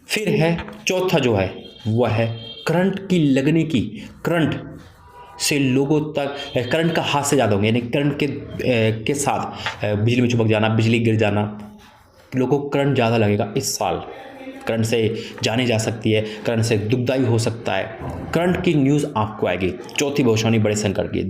फिर है चौथा जो है वह है करंट की लगने की, करंट से लोगों तक, करंट का हाथ से ज़्यादा होंगे, यानी करंट के साथ बिजली में चिपक जाना, बिजली गिर जाना, लोगों को करंट ज़्यादा लगेगा इस साल। करंट से जाने जा सकती है, करंट से दुखदाई हो सकता है, करंट की न्यूज़ आपको आएगी। चौथी भविष्यवाणी बड़े संकट की।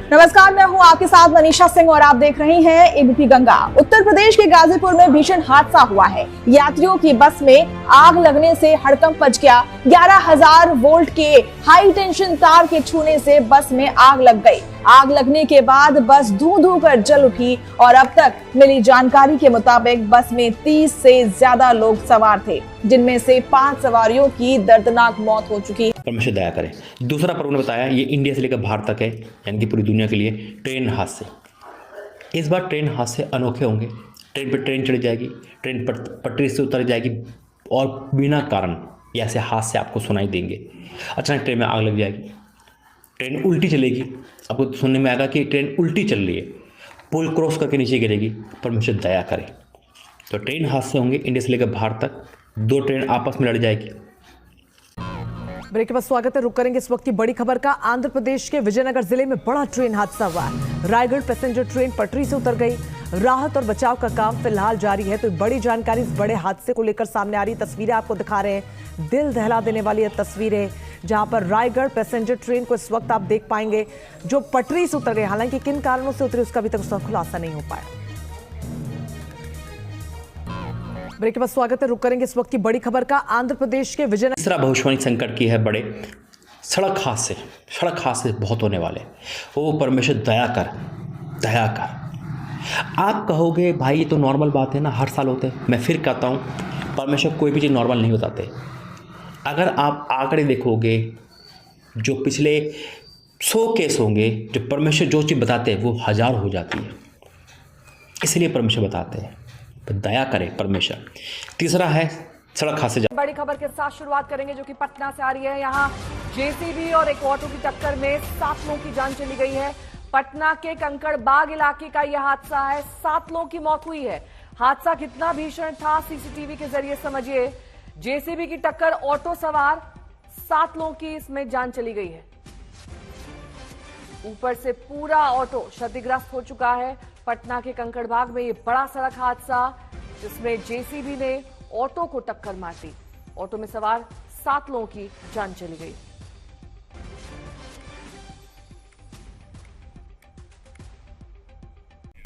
नमस्कार, मैं हूं आपके साथ मनीषा सिंह और आप देख रहे हैं एबीपी गंगा। उत्तर प्रदेश के गाजीपुर में भीषण हादसा हुआ है। यात्रियों की बस में आग लगने से हड़कंप मच गया। 11,000 वोल्ट के हाई टेंशन तार के छूने से बस में आग लग गई। आग लगने के बाद बस धू धू कर जल उठी और अब तक मिली जानकारी के मुताबिक बस में 30 से ज्यादा लोग सवार थे, जिनमें से 5 सवारियों की दर्दनाक मौत हो चुकी है। परमेश्वर दया करे। दूसरा पर्व ने बताया ये इंडिया से लेकर भारत तक है, यानी कि पूरी दुनिया के लिए ट्रेन हादसे। इस बार ट्रेन हादसे अनोखे होंगे। ट्रेन पर ट्रेन चढ़ जाएगी, ट्रेन पटरी से उतर जाएगी और बिना कारण ऐसे हादसे आपको सुनाई देंगे। अचानक ट्रेन में आग लग जाएगी, ट्रेन उल्टी चलेगी, आपको सुनने में आएगा कि ट्रेन उल्टी चल रही है, पुल क्रॉस करके नीचे गिरेगी। परमेश्वर दया करे। तो ट्रेन हादसे होंगे इंडिया से लेकर भारत तक, 2 ट्रेन आपस में लड़ जाएगी। ब्रेक के बाद स्वागत है। रुक करेंगे इस वक्त की बड़ी खबर का। आंध्र प्रदेश के विजयनगर जिले में बड़ा ट्रेन हादसा हुआ। रायगढ़ पैसेंजर ट्रेन पटरी से उतर गई। राहत और बचाव का काम फिलहाल जारी है। तो बड़ी जानकारी इस बड़े हादसे को लेकर सामने आ रही। तस्वीरें आपको दिखा रहे हैं, दिल दहला देने वाली ये तस्वीरें, जहां पर रायगढ़ पैसेंजर ट्रेन को इस वक्त आप देख पाएंगे जो पटरी से उतर गई। हालांकि किन कारणों से उतरी उसका अभी तक उसका खुलासा नहीं हो पाया। ब्रेक के बाद स्वागत है। रुक करेंगे इस वक्त की बड़ी खबर का। आंध्र प्रदेश के विजयनगर। तीसरा भविष्यवाणी संकट की है बड़े सड़क हादसे बहुत होने वाले। ओ परमेश्वर दया कर, दया कर। आप कहोगे भाई ये तो नॉर्मल बात है ना, हर साल होते हैं। मैं फिर कहता हूँ परमेश्वर कोई भी चीज़ नॉर्मल नहीं बताते। अगर आप आंकड़े देखोगे, जो पिछले 100 केस होंगे, जो परमेश्वर जो चीज़ बताते हैं वो 1000 हो जाती है। इसलिए परमेश्वर बताते हैं, तो दया करे परमेश्वर। तीसरा है सड़क हादसे। बड़ी खबर के साथ शुरुआत करेंगे जो कि पटना से आ रही है। यहाँ जेसीबी और एक ऑटो की टक्कर में 7 लोगों की जान चली गई है। पटना के कंकड़बाग इलाके का यह हादसा है। 7 लोगों की मौत हुई है। हादसा कितना भीषण था सीसीटीवी के जरिए समझिए। जेसीबी की टक्कर, ऑटो सवार 7 लोगों की इसमें जान चली गई है। ऊपर से पूरा ऑटो क्षतिग्रस्त हो चुका है। पटना के कंकड़बाग में ये बड़ा सड़क हादसा, जिसमें जेसीबी ने ऑटो को टक्कर मार दी। ऑटो में सवार 7 लोगों की जान चली गई।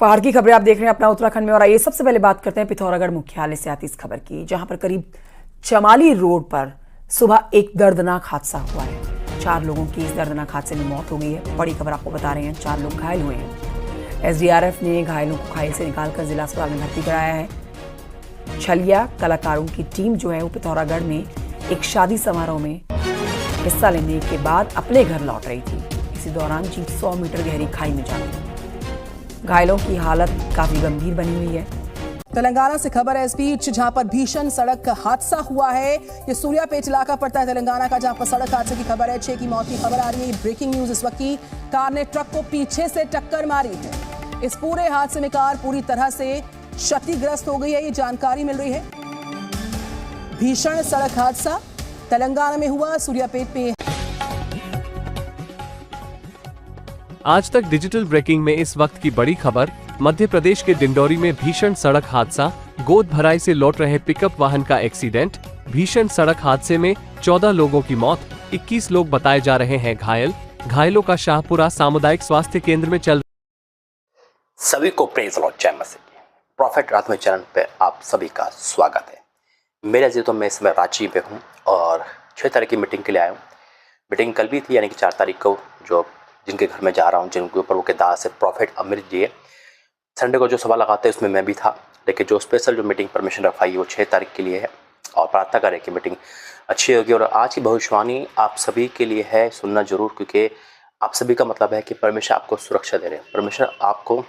पहाड़ की खबरें आप देख रहे हैं अपना उत्तराखंड में। और आइए सबसे पहले बात करते हैं पिथौरागढ़ मुख्यालय से आती इस खबर की, जहां पर करीब चमाली रोड पर सुबह एक दर्दनाक हादसा हुआ है। 4 लोगों की इस दर्दनाक हादसे में मौत हो गई है। बड़ी खबर आपको बता रहे हैं, 4 लोग घायल हुए हैं। एसडीआरएफ ने घायलों को घायल से निकालकर जिला अस्पताल में भर्ती कराया है। छलिया कलाकारों की टीम जो है वो पिथौरागढ़ में एक शादी समारोह में हिस्सा लेने के बाद अपने घर लौट रही थी। इसी दौरान जीप 100 मीटर गहरी खाई में जा गई। घायलों की हालत काफी गंभीर बनी हुई है। तेलंगाना से खबर है इस बीच, जहां पर भीषण सड़क हादसा हुआ है। ये सूर्यापेट इलाका पड़ता है तेलंगाना का, जहां पर सड़क हादसे की खबर है। 6 की मौत की खबर आ रही है। ब्रेकिंग न्यूज इस वक्त की। कार ने ट्रक को पीछे से टक्कर मारी है। इस पूरे हादसे में कार पूरी तरह से क्षतिग्रस्त हो गई है, ये जानकारी मिल रही है। भीषण सड़क हादसा तेलंगाना में हुआ, सूर्यापेट पे। आज तक डिजिटल ब्रेकिंग में इस वक्त की बड़ी खबर। मध्य प्रदेश के डिंडौरी में भीषण सड़क हादसा। गोद भराई से लौट रहे पिकअप वाहन का एक्सीडेंट। भीषण सड़क हादसे में 14 लोगों की मौत, 21 लोग बताए जा रहे हैं घायल। घायलों का शाहपुरा सामुदायिक स्वास्थ्य केंद्र में चल। सभी को प्रेज लॉर्ड, जय मसीह। प्रॉफिट रात में चैनल पे आप सभी का स्वागत है। मेरा जी तो मैं इस समय रांची पे हूँ और 6 तारीख की मीटिंग के लिए आया हूँ। मीटिंग कल भी थी, यानी कि 4 तारीख को, जो जिनके घर में जा रहा हूँ, जिनके ऊपर वो के दास है प्रॉफिट अमृत जी है। संडे को जो सभा लगाते हैं उसमें मैं भी था, लेकिन जो स्पेशल जो मीटिंग परमिशन रखवाई है वो 6 तारीख के लिए है। और प्रार्थना करें कि मीटिंग अच्छी होगी। और आज की भविष्यवाणी आप सभी के लिए है, सुनना जरूर, क्योंकि आप सभी का मतलब है कि परमेश्वर आपको सुरक्षा दे रहे हैं, परमेश्वर आपको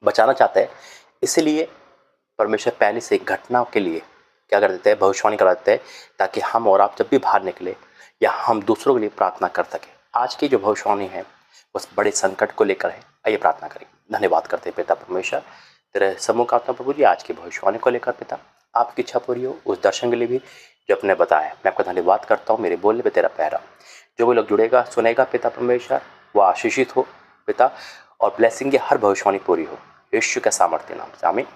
बचाना चाहता है। इसलिए परमेश्वर पहले से घटना के लिए क्या कर देते हैं, भविष्यवाणी करा देते हैं, ताकि हम और आप जब भी बाहर निकले या हम दूसरों के लिए प्रार्थना कर सकें। आज की जो भविष्यवाणी है उस बड़े संकट को लेकर है। आइए प्रार्थना करेंगे। धन्यवाद करते हैं पिता परमेश्वर, तेरे सम्मुख आत्मा प्रभु जी आज की भविष्यवाणी को लेकर पिता आपकी इच्छा पूरी हो, उस दर्शन के लिए भी जो आपने बताया। मैं आपका धन्यवाद करता हूँ। मेरे बोलने पे तेरा पहरा, जो भी लोग जुड़ेगा सुनेगा पिता परमेश्वर वो आशीषित हो पिता, और ब्लेसिंग की हर भविष्यवाणी पूरी हो यीशु के सामर्थ्य नाम से आमीन।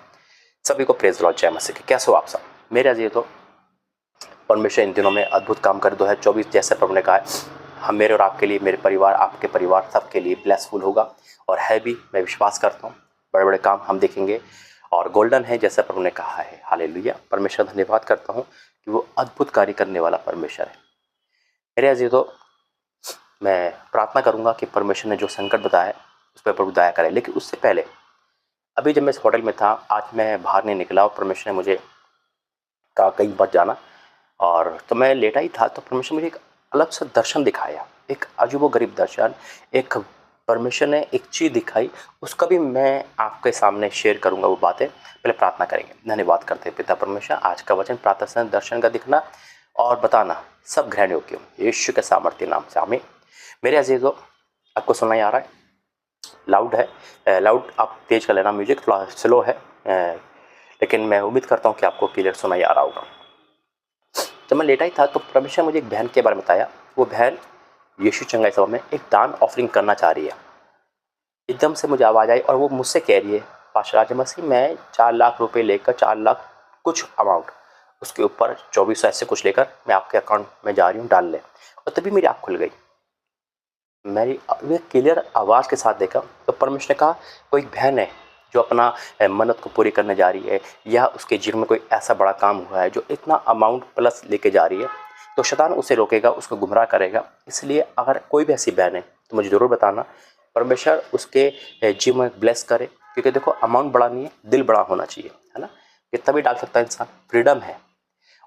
सभी को प्रेज लॉर्ड, जय मसीह। कैसे हो आप सब? मेरे अजीज तो परमेश्वर इन दिनों में अद्भुत काम कर 2024 जैसे प्रभु ने कहा है, हम मेरे और आपके लिए, मेरे परिवार, आपके परिवार सबके लिए ब्लेसफुल होगा और है भी। मैं विश्वास करता हूँ बड़े बड़े काम हम देखेंगे और गोल्डन है जैसा प्रभु ने कहा है। हालेलुया। परमेश्वर धन्यवाद करता हूँ कि वो अद्भुत कार्य करने वाला परमेश्वर है। मेरे अजीज तो मैं प्रार्थना करूँगा कि परमेश्वर ने जो संकट बताया है उस पर प्रभु दया करे। लेकिन उससे पहले अभी जब मैं इस होटल में था, आज मैं बाहर नहीं निकला और परमेश्वर ने मुझे कहा कहीं मत जाना, और तो मैं लेटा ही था तो परमेश्वर मुझे एक अलग सा दर्शन दिखाया, एक अजीबोगरीब दर्शन। एक परमेश्वर ने एक चीज़ दिखाई, उसका भी मैं आपके सामने शेयर करूंगा वो बातें। पहले प्रार्थना करेंगे। धन्यवाद करते हैं पिता परमेश्वर, आज का वचन प्रार्थना दर्शन का दिखना और बताना सब ग्रहण योग्य हो यीशु के सामर्थ्य नाम से आमीन। मेरे अजीजों, आपको सुनाई आ रहा है? लाउड है? लाउड आप तेज कर लेना, म्यूजिक थोड़ा स्लो है, लेकिन मैं उम्मीद करता हूँ कि आपको क्लियर सुनाई आ रहा होगा। जब मैं लेटा ही था तो परमेश्वर मुझे एक बहन के बारे में बताया। वो बहन यीशु चंगाई सभा में एक दान ऑफरिंग करना चाह रही है। एकदम से मुझे आवाज़ आई और वो मुझसे कह रही है, पास्टर राजा मसीह, मैं 4 लाख रुपए लेकर, 4 लाख कुछ अमाउंट, उसके ऊपर 2400 ऐसे कुछ लेकर मैं आपके अकाउंट में जा रही हूँ, डाल ले। और तभी मेरी आँख खुल गई। मेरी क्लियर आवाज़ के साथ देखा तो परमेश्वर ने कहा कोई बहन है जो अपना मन्नत को पूरी करने जा रही है, या उसके जीवन में कोई ऐसा बड़ा काम हुआ है जो इतना अमाउंट प्लस लेके जा रही है, तो शैतान उसे रोकेगा, उसको गुमराह करेगा। इसलिए अगर कोई भी ऐसी बहन है तो मुझे ज़रूर बताना, परमेश्वर उसके जीवन में ब्लेस करे। क्योंकि देखो, अमाउंट बड़ा नहीं है, दिल बड़ा होना चाहिए, है ना। कितना भी डाल सकता है इंसान, फ्रीडम है।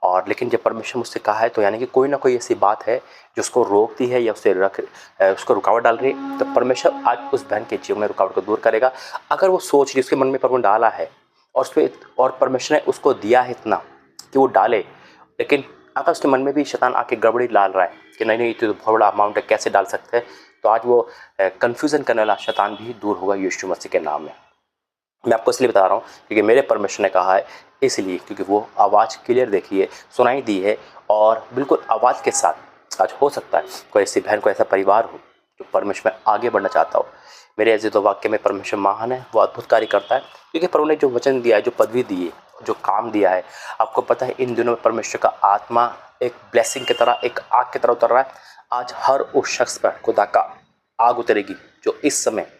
और लेकिन जब परमेश्वर मुझसे कहा है तो यानी कि कोई ना कोई ऐसी बात है जो उसको रोकती है या उसको रुकावट डाल रही है। तो परमेश्वर आज उस बहन के जीवन में रुकावट को दूर करेगा। अगर वो सोच रही, उसके मन में परमेश्वर डाला है और उस पर, और परमेश्वर ने उसको दिया है इतना कि वो डाले, लेकिन अगर उसके मन में भी शैतान आके गड़बड़ी डाल रहा है कि नहीं नहीं, तो बहुत बड़ा अमाउंट है, कैसे डाल सकते हैं, तो आज वो कन्फ्यूज़न करने वाला शैतान भी दूर होगा यीशु मसीह के नाम में। मैं आपको इसलिए बता रहा हूँ क्योंकि मेरे परमेश्वर ने कहा है, इसलिए क्योंकि वो आवाज़ क्लियर देखी है, सुनाई दी है, और बिल्कुल आवाज़ के साथ आज हो सकता है कोई ऐसी बहन, कोई ऐसा परिवार हो जो परमेश्वर में आगे बढ़ना चाहता हो। मेरे ऐसे तो वाक्य में परमेश्वर महान है, वो अद्भुत कार्य करता है। क्योंकि प्रभु ने जो वचन दिया है, जो पदवी दी है, जो काम दिया है, आपको पता है इन दिनों में परमेश्वर का आत्मा एक ब्लेसिंग की तरह, एक आग की तरह उतर रहा है। आज हर उस शख्स पर खुदा का आग उतरेगी जो इस समय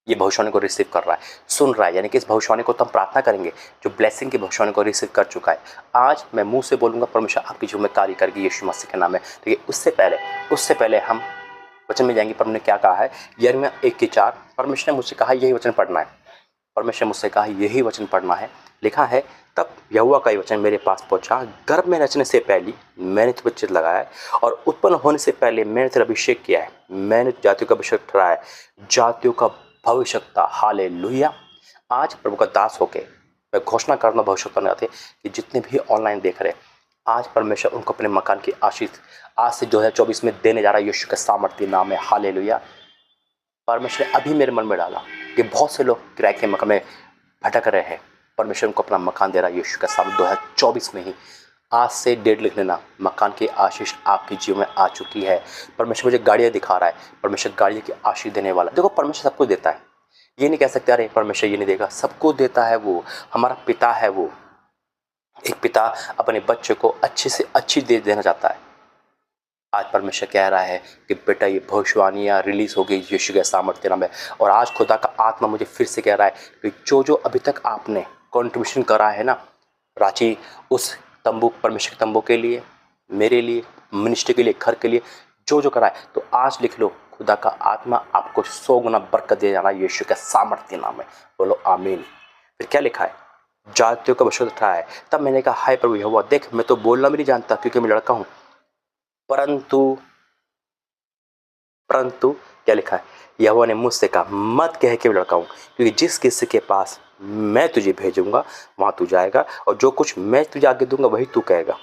ये भविष्यवाणी को रिसीव कर रहा है, सुन रहा है। यानी कि इस भविष्यवाणी को तो हम प्रार्थना करेंगे जो ब्लेसिंग की भविष्यवाणी को रिसीव कर चुका है। आज मैं मुंह से बोलूँगा, परमेश्वर आपकी जीवन में कार्य करेगी यीशु मसीह के नाम में। ठीक है, उससे पहले हम वचन में जाएंगे। परमेश्वर ने क्या कहा है, यिर्मयाह 1:4, परमेश्वर ने मुझसे कहा यही वचन पढ़ना है। परमेश्वर मुझसे कहा यही वचन पढ़ना है। लिखा है, तब यहोवा का ये वचन मेरे पास पहुंचा, गर्भ में रचने से पहले मैंने तुझ पर चित्त लगाया है, और उत्पन्न होने से पहले मैंने तेरा अभिषेक किया है। मैंने जातियों का अभिषेक ठहराया है, जातियों का भविष्यवक्ता। हालेलुया। आज प्रभु का दास होके मैं घोषणा करना भविष्यवक्ता नहीं आते कि जितने भी ऑनलाइन देख रहे हैं, आज परमेश्वर उनको अपने मकान की आशीष आज से 2024 में देने जा रहा है यीशु के सामर्थ्य नाम में। हालेलुया। परमेश्वर ने अभी मेरे मन में डाला कि बहुत से लोग किराए के मकान में भटक रहे हैं, परमेश्वर उनको अपना मकान दे रहा है यीशु के सामने 2024 में ही। आज से डेट लिख लेना, मकान की आशीष आपके जीवन में आ चुकी है। परमेश्वर मुझे गाड़ियाँ दिखा रहा है, परमेश्वर गाड़ियों की आशीष देने वाला। देखो, परमेश्वर सबको देता है, ये नहीं कह सकते अरे परमेश्वर ये नहीं देगा, सबको देता है। वो हमारा पिता है। वो एक पिता अपने बच्चे को अच्छे से अच्छी दे देना चाहता है। आज परमेश्वर कह रहा है कि बेटा ये भविष्यवाणियाँ रिलीज हो गई यीशु के सामर्थ्य नाम में। और आज खुदा का आत्मा मुझे फिर से कह रहा है कि जो अभी तक आपने कंट्रीब्यूशन करा है ना, रांची उस तंबू, परमेश्वर के तंबू के लिए, मेरे लिए, मिनिस्ट्री के लिए, घर के लिए, जो करा है, तो आज लिख लो, खुदा का आत्मा आपको 100 गुना बरकत दे जाना यीशु के सामर्थ्य नाम में। बोलो आमीन। फिर क्या लिखा है, जातियों का अभिषेक ठहराया है। तब मैंने कहा, हाय प्रभु यहोवा, देख मैं तो बोलना भी नहीं जानता क्योंकि मैं लड़का हूँ, परंतु क्या लिखा है, यहोवा ने मुझसे कहा मत कह के मैं लड़का हूँ, क्योंकि जिस किसी के पास मैं तुझे भेजूंगा वहाँ तू जाएगा, और जो कुछ मैं तुझे आगे दूंगा वही तू कहेगा।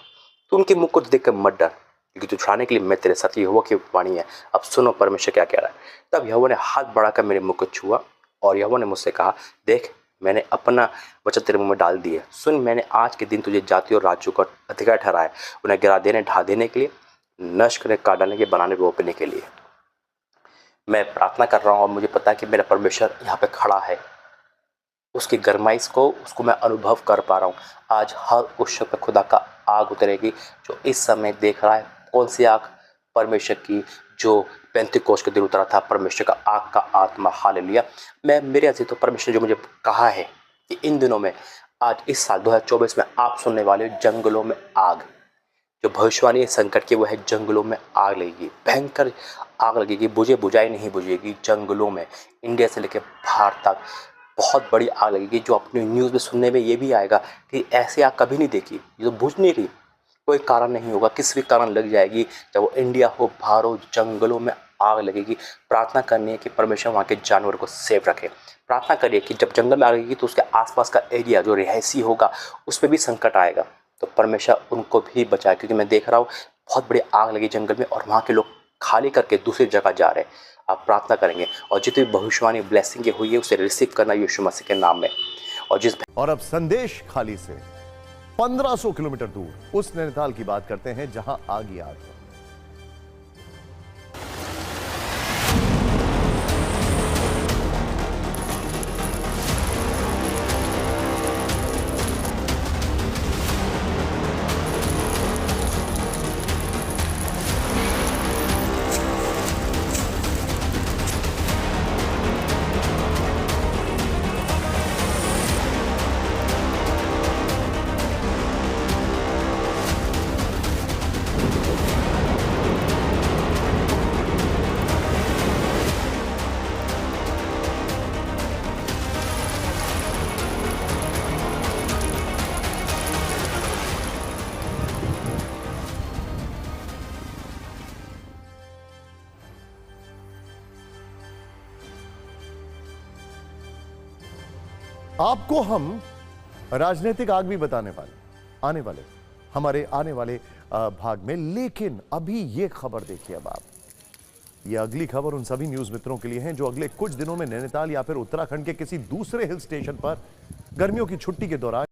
तू उनके मुख को देख कर मत डर, क्योंकि तुझे छुड़ाने के लिए मैं तेरे साथ, यहोवा की वाणी है। अब सुनो परमेश्वर क्या कह रहा है। तब यहोवा ने हाथ बढ़ाकर मेरे मुंह को छुआ और यहोवा ने मुझसे कहा, देख मैंने अपना वचन तेरे मुंह में डाल दिया। सुन, मैंने आज के दिन तुझे जाति और राज्यों का अधिकार ठहराया, उन्हें गिरा देने, ढा देने के लिए, नष्ट करने, काट डालने के, बनाने, रोपने के लिए। मैं प्रार्थना कर रहा हूँ और मुझे पता है कि मेरा परमेश्वर यहाँ पे खड़ा है। उसकी गरमाइश को, उसको मैं अनुभव कर पा रहा हूँ। आज हर उस शख्स पे खुदा का आग उतरेगी जो इस समय देख रहा है। कौन सी आग? परमेश्वर की, जो पेंतीकोस्त के दिन उतरा था, परमेश्वर का आग का आत्मा। हालेलुया। मैं मेरे अजीज, तो परमेश्वर जो मुझे कहा है कि इन दिनों में, आज इस साल 2024 में आप सुनने वाले हो जंगलों में आग। जो भविष्यवाणी है संकट की, वो है जंगलों में आग लगेगी, भयंकर आग लगेगी, बुझाई नहीं बुझेगी। जंगलों में इंडिया से लेकर बाहर तक बहुत बड़ी आग लगेगी, जो अपनी न्यूज़ में सुनने में ये भी आएगा कि ऐसी आग कभी नहीं देखी, ये तो बुझ नहीं रही, कोई कारण नहीं होगा, किसी भी कारण लग जाएगी। चाहे वो इंडिया हो, बाहर हो, जंगलों में आग लगेगी। प्रार्थना करनी है कि परमेश्वर वहाँ के जानवर को सेफ रखे। प्रार्थना करिए कि जब जंगल में आग लगेगी तो उसके आसपास का एरिया जो रिहायशी होगा उस पर भी संकट आएगा, तो परमेश्वर उनको भी बचाए। क्योंकि मैं देख रहा हूँ बहुत बड़ी आग लगी जंगल में और वहाँ के लोग खाली करके दूसरी जगह जा रहे हैं। आप प्रार्थना करेंगे और जितनी भविष्यवाणी ब्लेसिंग की हुई है उसे रिसीव करना यीशु मसीह के नाम में। और अब संदेश खाली से 1500 किलोमीटर दूर उस नैनीताल की बात करते हैं जहां आग ही आग है। आपको हम राजनीतिक आग भी बताने वाले आने वाले हमारे आने वाले भाग में, लेकिन अभी ये खबर देखिए। अब आप, ये अगली खबर उन सभी न्यूज मित्रों के लिए है जो अगले कुछ दिनों में नैनीताल या फिर उत्तराखंड के किसी दूसरे हिल स्टेशन पर गर्मियों की छुट्टी के दौरान